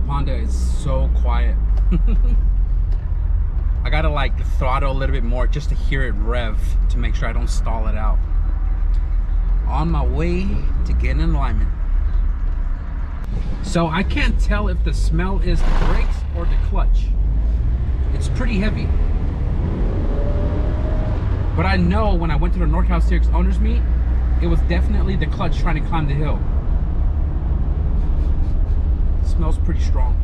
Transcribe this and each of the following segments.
LaPonda is so quiet. I gotta like throttle a little bit more just to hear it rev to make sure I don't stall it out. On my way to getting in alignment. So I can't tell if the smell is the brakes or the clutch. It's pretty heavy. But I know when I went to the NorCal CRX owners meet, it was definitely the clutch trying to climb the hill. It smells pretty strong.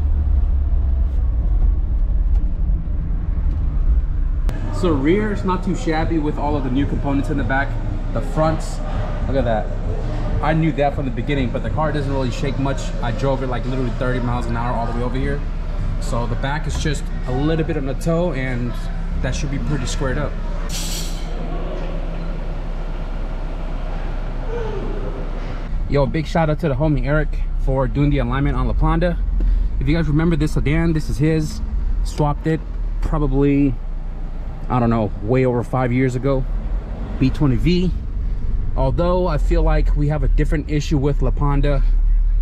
So rear is not too shabby with all of the new components in the back. The fronts, look at that. I knew that from the beginning, but the car doesn't really shake much. I drove it like literally 30 miles an hour all the way over here. So the back is just a little bit on the toe, and that should be pretty squared up. Yo, big shout out to the homie Eric for doing the alignment on LaPonda. If you guys remember this sedan, this is his. Swapped it probably, I don't know, way over 5 years ago. B20V. Although I feel like we have a different issue with LaPonda.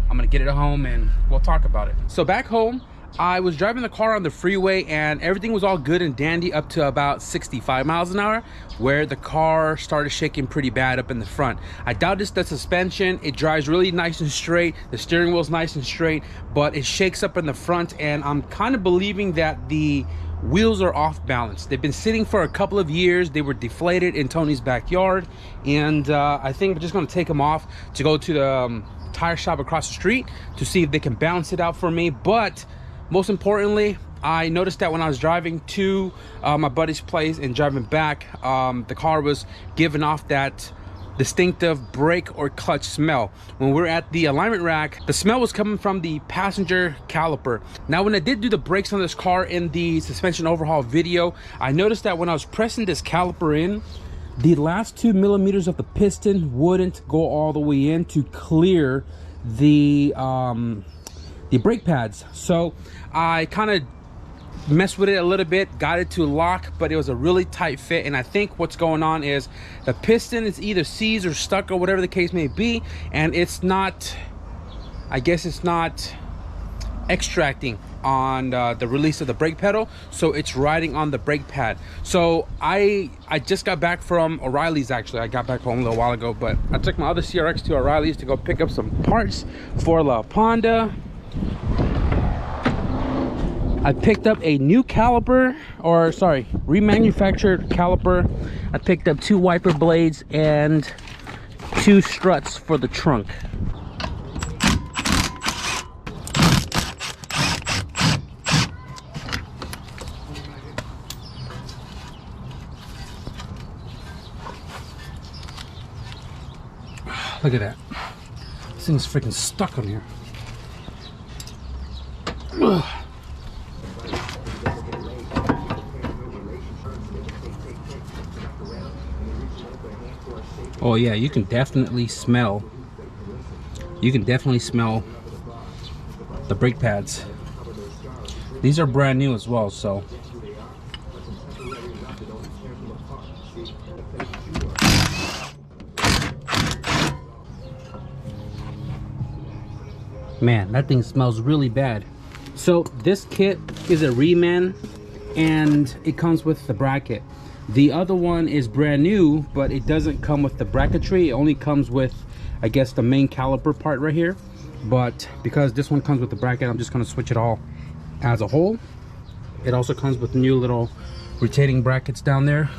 I'm gonna get it home and we'll talk about it. So back home, I was driving the car on the freeway and everything was all good and dandy up to about 65 miles an hour, where the car started shaking pretty bad up in the front. I doubt it's the suspension. It drives really nice and straight. The steering wheel's nice and straight, but it shakes up in the front, and I'm kind of believing that the wheels are off balance. They've been sitting for a couple of years. They were deflated in Tony's backyard, and I think I'm just going to take them off to go to the tire shop across the street to see if they can balance it out for me. But most importantly, I noticed that when I was driving to my buddy's place and driving back, the car was giving off that distinctive brake or clutch smell. When we're at the alignment rack, the smell was coming from the passenger caliper. Now, when I did do the brakes on this car in the suspension overhaul video, I noticed that when I was pressing this caliper in, the last 2 millimeters of the piston wouldn't go all the way in to clear the brake pads. So I kind of messed with it a little bit, got it to lock, but it was a really tight fit. And I think what's going on is the piston is either seized or stuck or whatever the case may be, and it's not, I guess it's not extracting on the release of the brake pedal, so it's riding on the brake pad. So I just got back from O'Reilly's. Actually, I got back home a little while ago, but I took my other CRX to O'Reilly's to go pick up some parts for LaPonda. I picked up a new caliper, or sorry, remanufactured caliper. I picked up 2 wiper blades and 2 struts for the trunk. Look at that. This thing's freaking stuck on here. Ugh. Oh yeah, you can definitely smell the brake pads. These are brand new as well, so man, that thing smells really bad. So this kit is a reman and it comes with the bracket. The other one is brand new, but it doesn't come with the bracketry. It only comes with, I guess, the main caliper part right here. But because this one comes with the bracket, I'm just going to switch it all as a whole. It also comes with new little retaining brackets down there.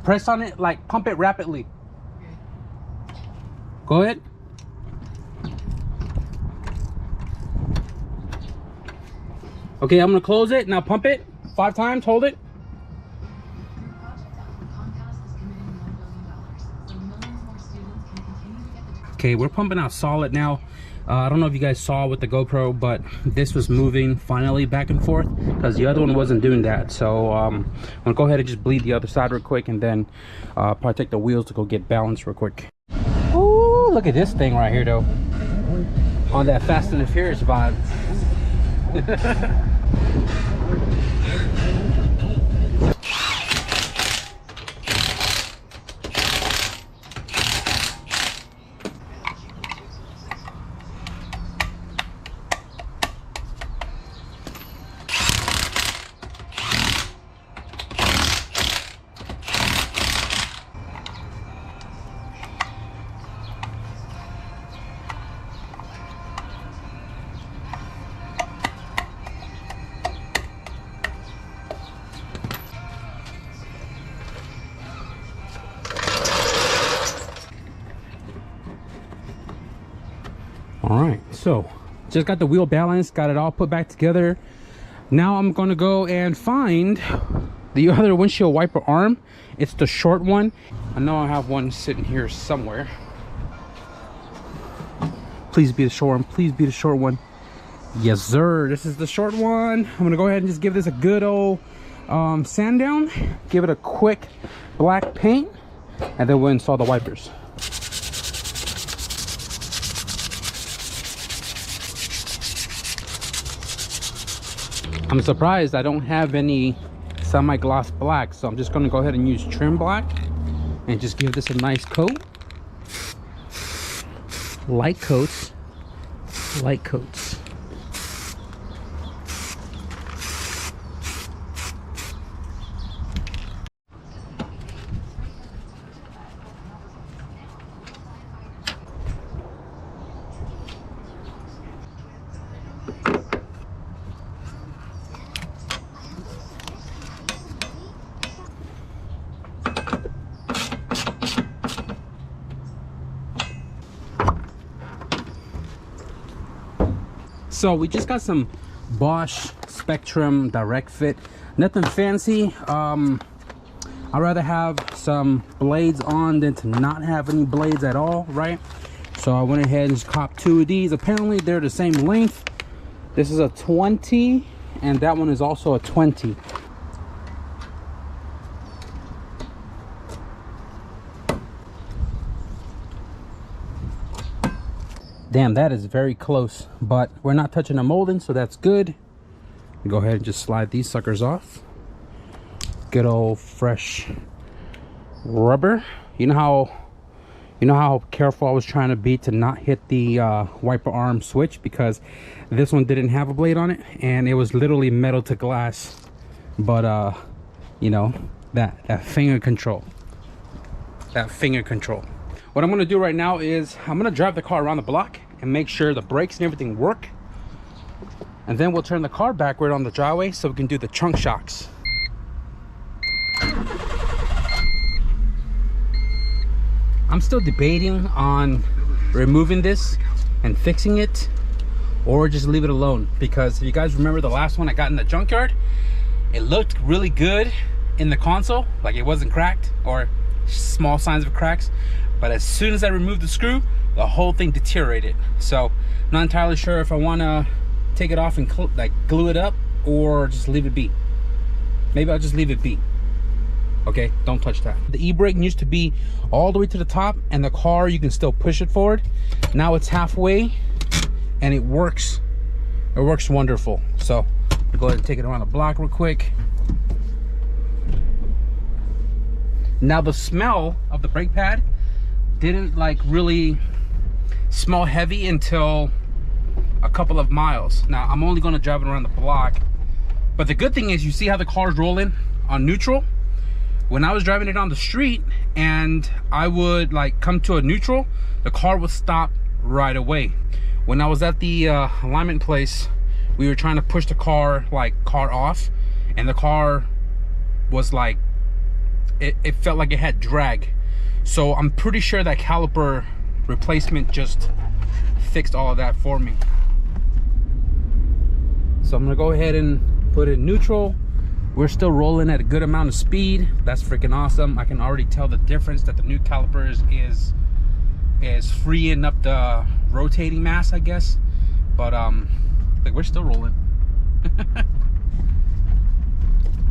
Press on it, like pump it rapidly. Go ahead. Okay, I'm gonna close it. Now pump it 5 times, hold it. Okay, we're pumping out solid now. I don't know if you guys saw with the GoPro, but this was moving finally back and forth because the other one wasn't doing that. So I'm gonna go ahead and just bleed the other side real quick, and then probably take the wheels to go get balanced real quick. Ooh, look at this thing right here though, on that Fast and the Furious vibe. All right, so just got the wheel balanced, got it all put back together. Now I'm gonna go and find the other windshield wiper arm. It's the short one. I know I have one sitting here somewhere. Please be the short one, please be the short one. Yes sir, this is the short one. I'm gonna go ahead and just give this a good old sand down, give it a quick black paint, and then we'll install the wipers. I'm surprised I don't have any semi-gloss black, so I'm just going to go ahead and use trim black and just give this a nice coat. Light coats, light coats. So we just got some Bosch Spectrum direct fit, nothing fancy. I'd rather have some blades on than to not have any blades at all, right? So I went ahead and just copped two of these. Apparently they're the same length. This is a 20 and that one is also a 20. Damn, that is very close, but we're not touching the molding, so that's good. Go ahead and just slide these suckers off. Good old fresh rubber. You know how careful I was trying to be to not hit the wiper arm switch, because this one didn't have a blade on it and it was literally metal to glass. But you know, that finger control. That finger control. What I'm gonna do right now is I'm gonna drive the car around the block and make sure the brakes and everything work. And then we'll turn the car backward on the driveway so we can do the trunk shocks. I'm still debating on removing this and fixing it, or just leave it alone, because if you guys remember the last one I got in the junkyard, it looked really good in the console, like it wasn't cracked or small signs of cracks. But as soon as I removed the screw, the whole thing deteriorated. So not entirely sure if I want to take it off and like glue it up or just leave it be. Maybe I'll just leave it be. Okay, don't touch that. The e-brake used to be all the way to the top, and the car you can still push it forward. Now it's halfway and it works. It works wonderful. So I'll go ahead and take it around the block real quick. Now the smell of the brake pad didn't like really smell heavy until a couple of miles. Now I'm only going to drive it around the block, but the good thing is you see how the car's rolling on neutral. When I was driving it on the street and I would like come to a neutral, the car would stop right away. When I was at the alignment place, we were trying to push the car off, and the car was like, it felt like it had drag. So I'm pretty sure that caliper replacement just fixed all of that for me. So I'm gonna go ahead and put it in neutral. We're still rolling at a good amount of speed. That's freaking awesome. I can already tell the difference that the new calipers is is freeing up the rotating mass, I guess. But like, we're still rolling.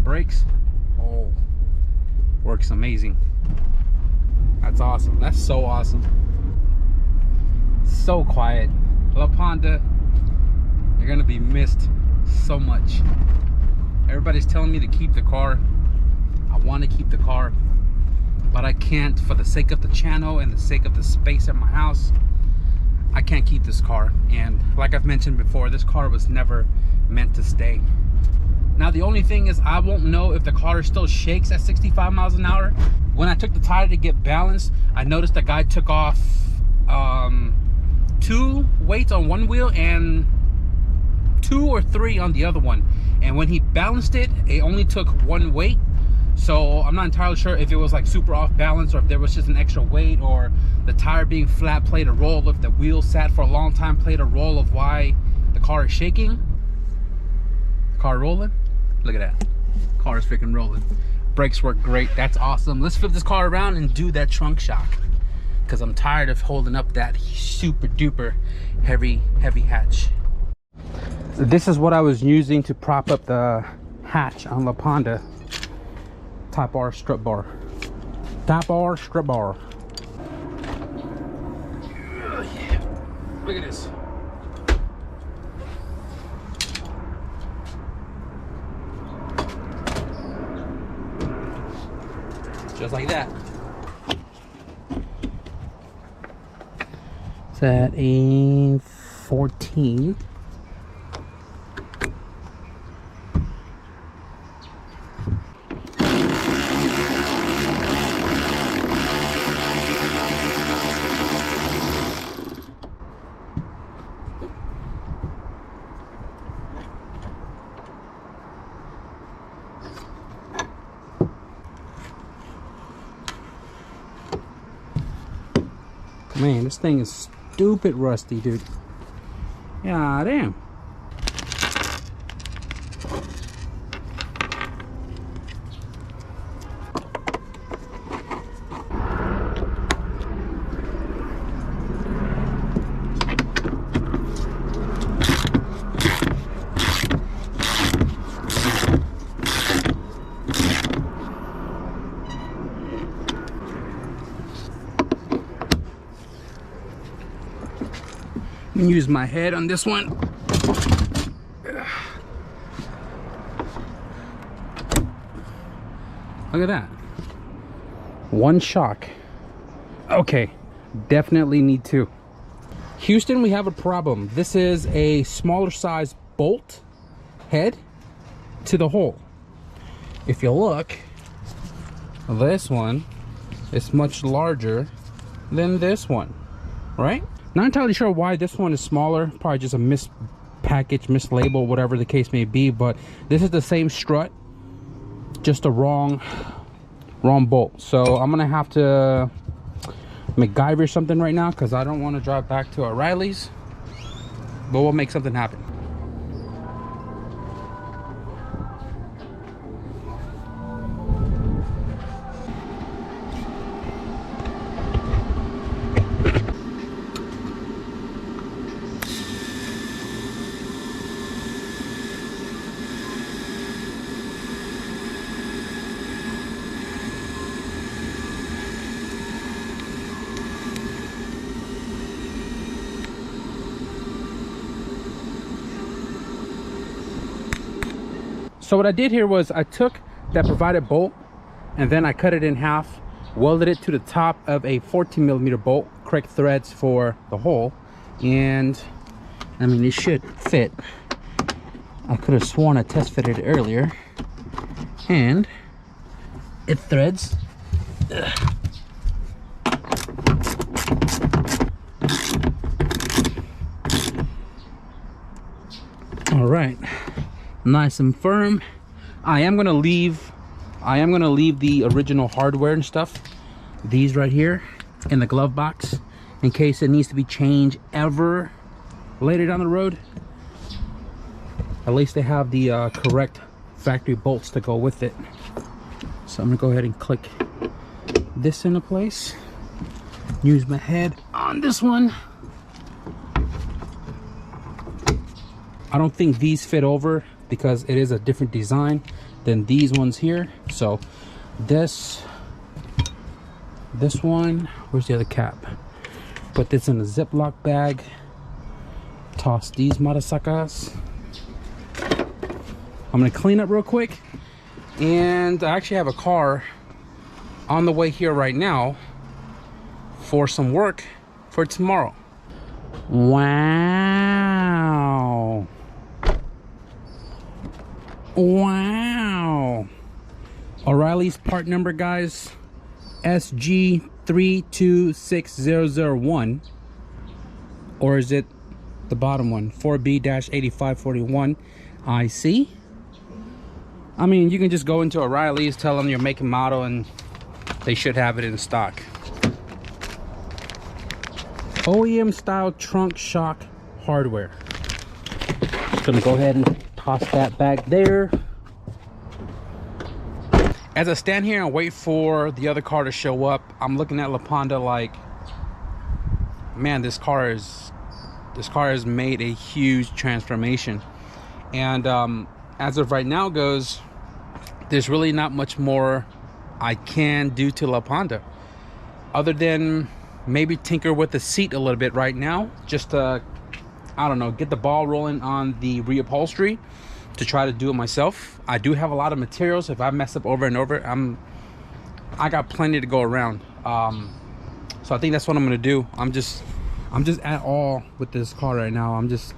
Brakes, oh, works amazing. That's awesome. That's so awesome. So quiet. La Honda, you're gonna be missed so much. Everybody's telling me to keep the car. I want to keep the car, but I can't, for the sake of the channel and the sake of the space at my house. I can't keep this car. And like I've mentioned before, this car was never meant to stay. Now the only thing is, I won't know if the car still shakes at 65 miles an hour. When I took the tire to get balanced, I noticed the guy took off 2 weights on one wheel and 2 or 3 on the other one. And when he balanced it, it only took 1 weight. So I'm not entirely sure if it was like super off balance, or if there was just an extra weight, or the tire being flat played a role, if the wheel sat for a long time played a role of why the car is shaking. The car rolling. Look at that. Car is freaking rolling. Brakes work great. That's awesome. Let's flip this car around and do that trunk shock, because I'm tired of holding up that super duper heavy hatch. This is what I was using to prop up the hatch on La Honda. Type R strut bar. Type R strut bar. Look at this. Just like that. It's at a 14. Man, this thing is stupid rusty, dude. Yeah, damn. Use my head on this one. Look at that. 1 shock. Okay, definitely need 2. Houston, we have a problem. This is a smaller size bolt head to the hole. If you look, this one is much larger than this one, right? Not entirely sure why this one is smaller. Probably just a mispackage, mislabel, whatever the case may be. But this is the same strut, just a wrong bolt. So I'm gonna have to MacGyver something right now, because I don't want to drive back to O'Reilly's. But we'll make something happen. So what I did here was I took that provided bolt and then I cut it in half, welded it to the top of a 14mm bolt, correct threads for the hole, and I mean, it should fit. I could have sworn I test fitted it earlier, and it threads. All right, nice and firm. I am gonna leave the original hardware and stuff, these right here, in the glove box in case it needs to be changed ever later down the road. At least they have the correct factory bolts to go with it. So I'm gonna go ahead and click this into place. use my head on this one. I don't think these fit over because it is a different design than these ones here. So this one, where's the other cap? Put this in a Ziploc bag. Toss these motherfuckers. I'm gonna clean up real quick. And I actually have a car on the way here right now for some work for tomorrow. Wow. Wow. O'Reilly's part number, guys, SG326001. Or is it the bottom one? 4B-8541 IC. I mean, you can just go into O'Reilly's, tell them your make and model, and they should have it in stock. OEM style trunk shock hardware. Just gonna go ahead and toss that back there. As I stand here and wait for the other car to show up, I'm looking at LaPonda like, man, this car has made a huge transformation. And as of right now goes, there's really not much more I can do to LaPonda other than maybe tinker with the seat a little bit right now, just to, I don't know, get the ball rolling on the reupholstery to try to do it myself. I do have a lot of materials. If I mess up over and over, I got plenty to go around. So I think that's what I'm gonna do. I'm just at all with this car right now. This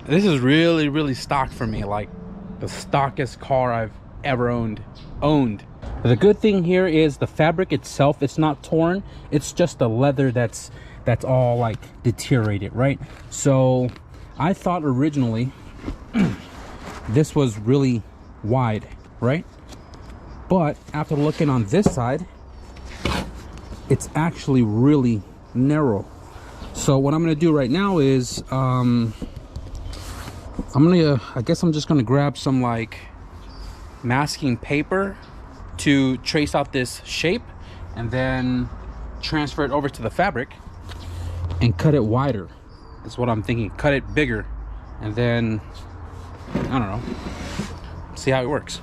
is really stock for me, like the stockest car I've ever owned. The good thing here is the fabric itself, it's not torn, it's just the leather that's all like deteriorated, right? So I thought originally this was really wide, right? But after looking on this side, it's actually really narrow. So what I'm gonna do right now is I guess I'm just gonna grab some like masking paper to trace out this shape and then transfer it over to the fabric and cut it wider. That's what I'm thinking. Cut it bigger and then, I don't know, see how it works.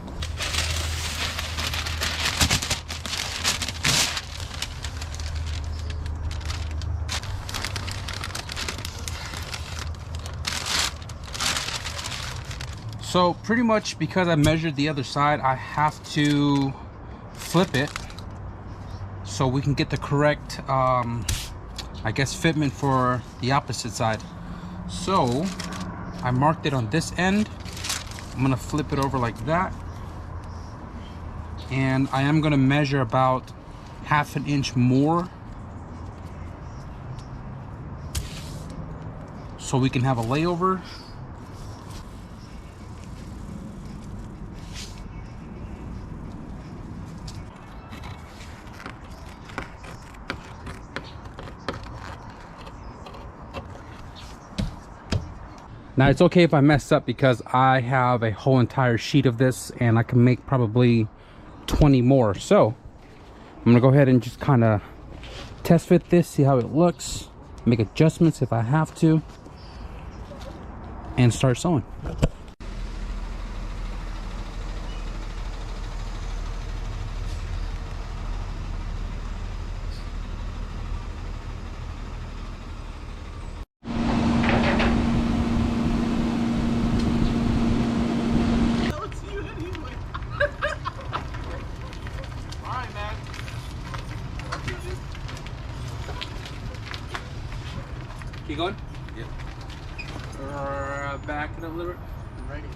So pretty much because I measured the other side, I have to flip it so we can get the correct, I guess, fitment for the opposite side. So I marked it on this end. I'm gonna flip it over like that. And I am gonna measure about ½ an inch more so we can have a layover. Now it's okay if I mess up because I have a whole entire sheet of this and I can make probably 20 more. So I'm gonna go ahead and just kind of test fit this, see how it looks, make adjustments if I have to, and start sewing. Keep going? Yeah. Back it up a little bit. Ready.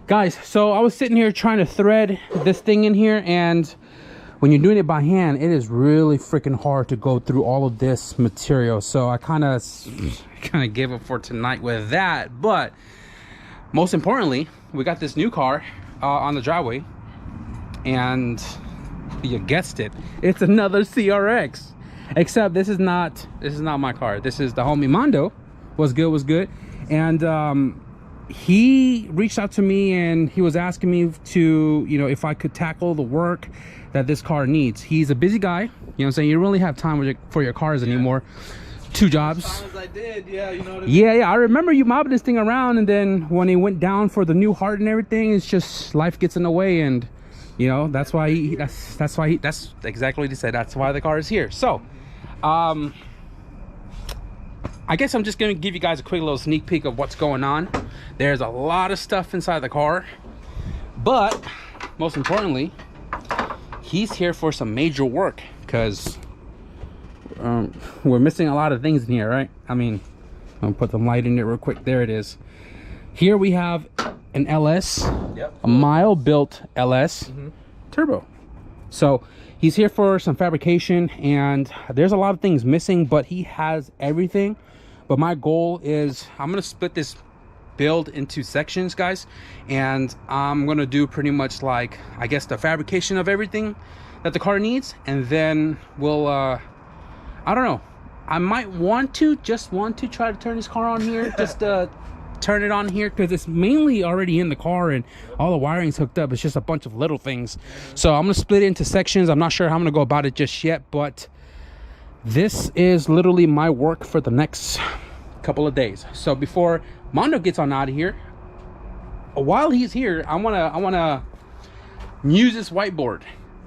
Guys, so I was sitting here trying to thread this thing in here, and when you're doing it by hand, it is really freaking hard to go through all of this material. So I kind of gave up for tonight with that. But most importantly, we got this new car on the driveway, and you guessed it, it's another CRX. Except this is not my car. This is the homie Mondo. Was good. And he reached out to me and he was asking me to, you know, if I could tackle the work that this car needs. He's a busy guy, you know what I'm saying? You don't really have time for your cars anymore. 2 jobs. As long as I did, yeah, you know what I mean? Yeah, I remember you mobbing this thing around, and then when he went down for the new heart and everything, it's just life gets in the way, and you know, that's why that's exactly what he said. That's why the car is here. So I guess I'm just gonna give you guys a quick little sneak peek of what's going on. There's a lot of stuff inside the car, but most importantly, he's here for some major work, because we're missing a lot of things in here, right? I mean, I'm gonna put the light in it real quick. There it is. Here we have an LS, a mild built LS turbo. So he's here for some fabrication, and there's a lot of things missing, but he has everything. But my goal is I'm gonna split this build into sections, guys, and I'm gonna do pretty much like, I guess, the fabrication of everything that the car needs, and then we'll I don't know, I might want to try to turn this car on here, just turn it on here, because it's mainly already in the car and all the wiring's hooked up. It's just a bunch of little things. So I'm gonna split it into sections. I'm not sure how I'm gonna go about it just yet, but this is literally my work for the next couple of days. So before Mondo gets on out of here, while he's here, I wanna use this whiteboard,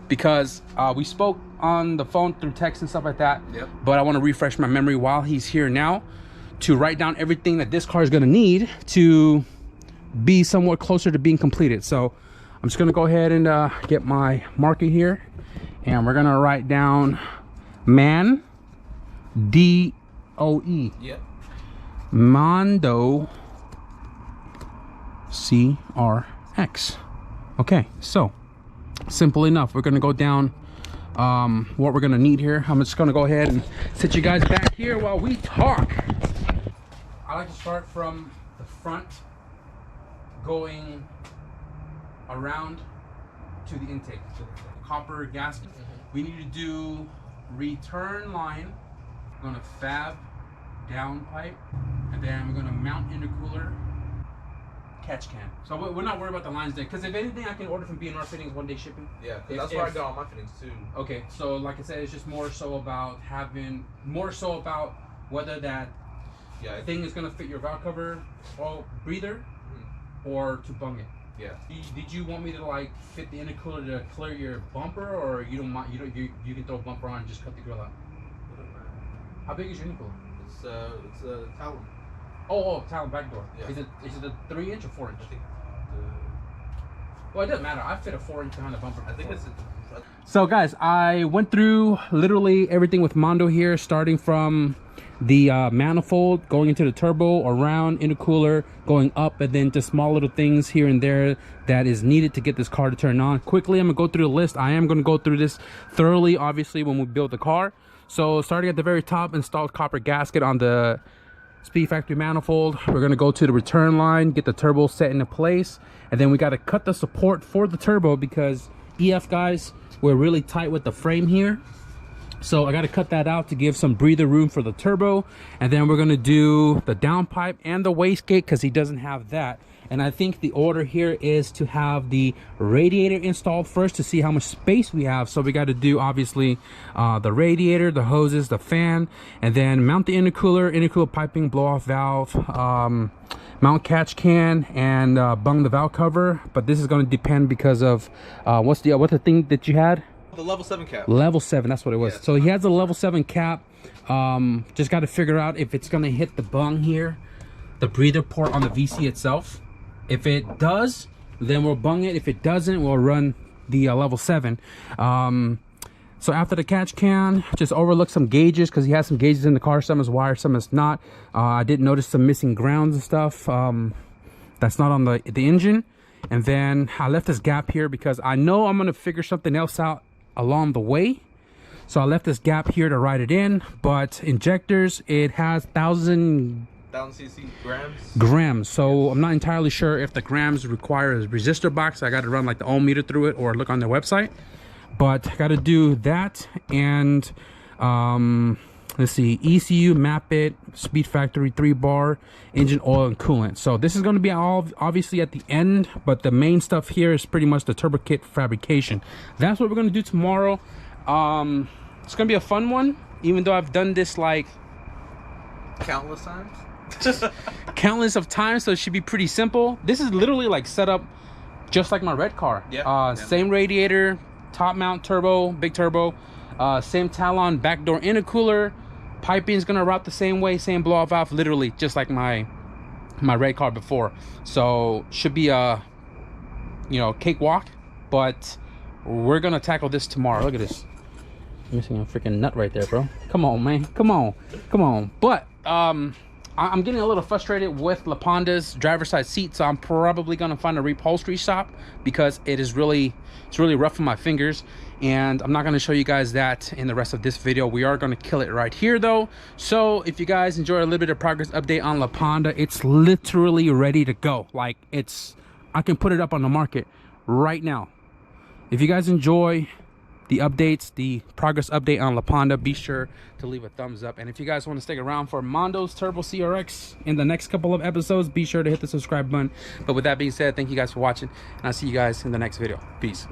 because we spoke on the phone through text and stuff like that. But I want to refresh my memory while he's here now, to write down everything that this car is going to need to be somewhat closer to being completed. So I'm just going to go ahead and get my marker here, and we're going to write down man, D-O-E, Mondo, CRX. Okay, so simple enough. We're going to go down what we're going to need here. I'm just going to go ahead and sit you guys back here while we talk. I like to start from the front, going around to the intake, to the copper gasket. We need to do return line. I'm going to fab down pipe, and then we're going to mount intercooler, catch can. So we're not worried about the lines there, because if anything, I can order from B&R Fittings, 1-day shipping. Yeah, that's where I got all my fittings too. Okay, so like I said, it's just more so about whether that thing is gonna fit your valve cover or breather, or to bung it. Yeah. Did you want me to like fit the intercooler to clear your bumper, or you don't mind? You can throw a bumper on and just cut the grill out. How big is your intercooler? It's a Talon. Oh, Talon back door. Yeah. Is it a 3-inch or 4-inch? I think. Well, it doesn't matter. I fit a 4-inch behind the bumper. I think it's. So guys, I went through literally everything with Mondo here, starting from the manifold, going into the turbo, around intercooler, going up, and then just small little things here and there that is needed to get this car to turn on. Quickly, I'm gonna go through the list. I am gonna go through this thoroughly, obviously, when we build the car. So starting at the very top, install copper gasket on the Speed Factory manifold. We're gonna go to the return line, get the turbo set into place, and then we got to cut the support for the turbo, because EF guys, we're really tight with the frame here. So I got to cut that out to give some breather room for the turbo, and then we're gonna do the downpipe and the wastegate, because he doesn't have that. And I think the order here is to have the radiator installed first to see how much space we have. So we got to do obviously the radiator, the hoses, the fan, and then mount the intercooler piping, blow off valve, mount catch can, and bung the valve cover. But this is going to depend because of what's the thing that you had? The level 7 cap. Level 7, that's what it was. Yeah, so he has a level 7 cap. Just got to figure out if it's going to hit the bung here, the breather port on the VC itself. If it does, then we'll bung it. If it doesn't, we'll run the level 7. So after the catch can, just overlook some gauges, because he has some gauges in the car. Some is wired, some is not. I did notice some missing grounds and stuff. That's not on the engine. And then I left this gap here because I know I'm going to figure something else out along the way. So I left this gap here to write it in. But injectors, it has 1,000 cc grams. So I'm not entirely sure if the grams require a resistor box. I got to run like the ohm meter through it, or look on their website. But I got to do that, and let's see, ECU, map it, speed factory, 3-bar, engine oil and coolant. So this is going to be all obviously at the end, but the main stuff here is pretty much the turbo kit fabrication. That's what we're going to do tomorrow. It's going to be a fun one, even though I've done this like countless times. Countless of times, so it should be pretty simple. This is literally like set up just like my red car. Same radiator, top mount turbo, big turbo, same talon, back door intercooler, piping is gonna route the same way, same blow off valve, literally just like my red car before. So should be a, you know, cakewalk. But we're gonna tackle this tomorrow. Look at this, missing a freaking nut right there, bro. Come on, man, come on. But I'm getting a little frustrated with LaPonda's driver's side seat, so I'm probably gonna find a reupholstery shop because it's really rough on my fingers, and I'm not gonna show you guys that in the rest of this video. We are gonna kill it right here though. So if you guys enjoy a little bit of progress update on LaPonda, it's literally ready to go. Like, I can put it up on the market right now. If you guys enjoy the updates, the progress update on LaPonda, be sure to leave a thumbs up. And if you guys want to stick around for Mondo's Turbo CRX in the next couple of episodes, be sure to hit the subscribe button. But with that being said, thank you guys for watching, and I'll see you guys in the next video. Peace.